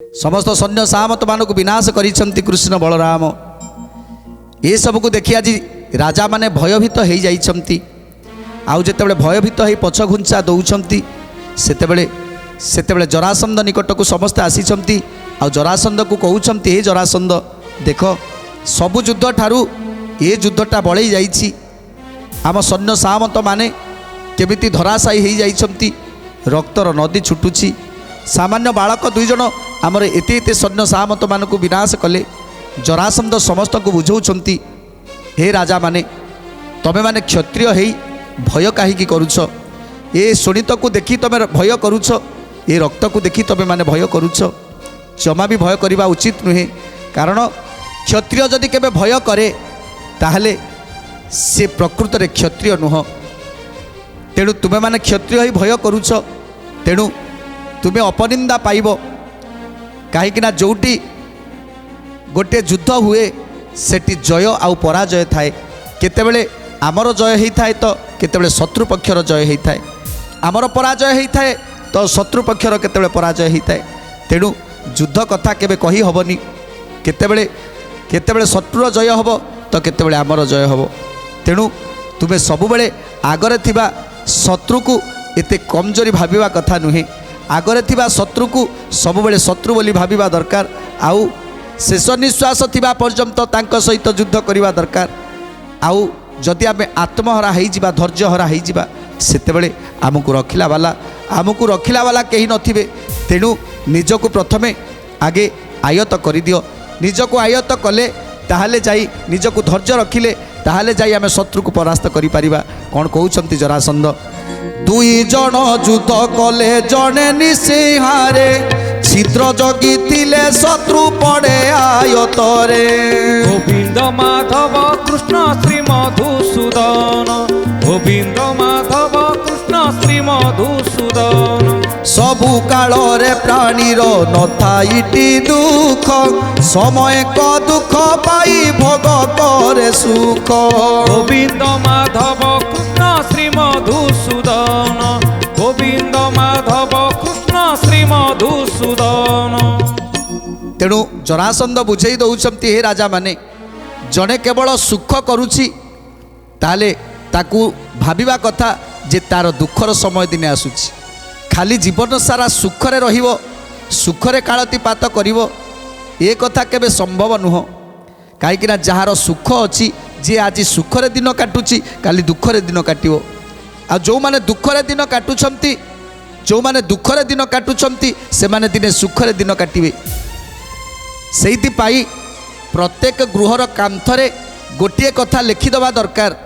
समस्त सैन्य सामत मानक विनाश करिसेंति कृष्ण बलराम। ये सब को देखि आज राजा माने भयभीत हो जाइछंती। आउ जेतेबेले भयभीत हो पछ घुंचा दौछंती सेतेबेले जरासंध निकट को समस्त आसीछंती। आउ जरासंध को कहउछंती, हे जरासंध देख सबु युद्ध ठारू ये युद्धटा बळै जाइछि। आम सैन्य सामत माने केमिति धराशायी हो जाइछंती, रक्तर नदी छुटुछि। सामान्य बालक दुई जन आमर एते एते सैन्य सामत मानक विनाश कले। जरासंध समस्त को बुझाउछंती, हे राजा माने तमे माने क्षत्रिय हेई भय काहीकि करूछ? ए शोणित को देखि तमे भय करूछ, ए रक्त को देखि तमे माने भय करूछ? जमा भी भय करवा उचित नुहे। कारण क्षत्रिय जदि केबे भय करे ताहले से प्रकृत रे क्षत्रिय नुह। तेणु तुमे माने क्षत्रिय ही भय करूछ, तेणु तुमे अपनिंदा पाइब। कहीं जोटी गोटे युद्ध हुए सेठी जय आउ पराजय थाए। केतेबेले आमर जय होता है तो केतेबेले शत्रु पक्षर जय होता है, आमर पराजय होता है तो शत्रु पक्षर केतेबेले पराजय होता है। तेणु युद्ध कथा केबे कही हबनी। केतेबेले शत्रुर जय हब तो केतेबेले आमर जय हब। तेणु तुमे सबुबेले आगरे थिबा शत्रु को एते कमजोरी भाबिबा कथा नुहे। आगरे थिबा शत्रु को सबुबेले शत्रु बोली भाबिबा दरकार। आउ शेष निश्वास थिबा पर्यंत तांको सहित युद्ध करिबा दरकार। आउ जदि आमे आत्महरा हो जिबा, धैर्यहरा हो जिबा, सेतेबेले आमको रखिला वाला केही नथिबे। तेणु निजको प्रथमे आगे आयत करि दियो। निजको आयत कले ताहले जाई, निजको धैर्य रखिले ताहले जाई आमे शत्रु को परास्त करि परिबा। कोन कहउछंती जरासंध, दुई जन युद्ध कले जने निसिहारे, छिद्र जगी थिले शत्रु पड़े आयतरे। गोविंद माधव कृष्ण श्री मधुसूदन, गोविंद माधव कृष्ण श्री मधुसूदन। सबु काल रे प्राणीर नथाइटी दुख, समय को दुख पाई भोग करे सुख। गोविंद माधव कृष्ण श्री मधुसूदन, गोविंद माधव कृष्ण श्री मधुसूदन। तेणु जरासंध बुझेई दौछंती, हे राजा माने जने केवल सुख करुछि ताले ताकू भाबिबा कथा जे तार दुखर समय दिने आसुछि। खाली जीवन सारा सुखरे रहिबो, सुखरे कालतीपात करिवो, ए कथा केबे संभव नुह। काईकिना जहार सुख अछि, जे आज सुखरे दिन काटुछि काली दुखरे दिन काटिवो। आ जो माने दुखरे दिन काटुछंती, जो माने दुखरे दिन काटुछंती से माने दिने सुखरे दिन काटिबे। सेइति पाई प्रत्येक गृहर कांथरे गोटिए कथा लिखिदवा दरकार।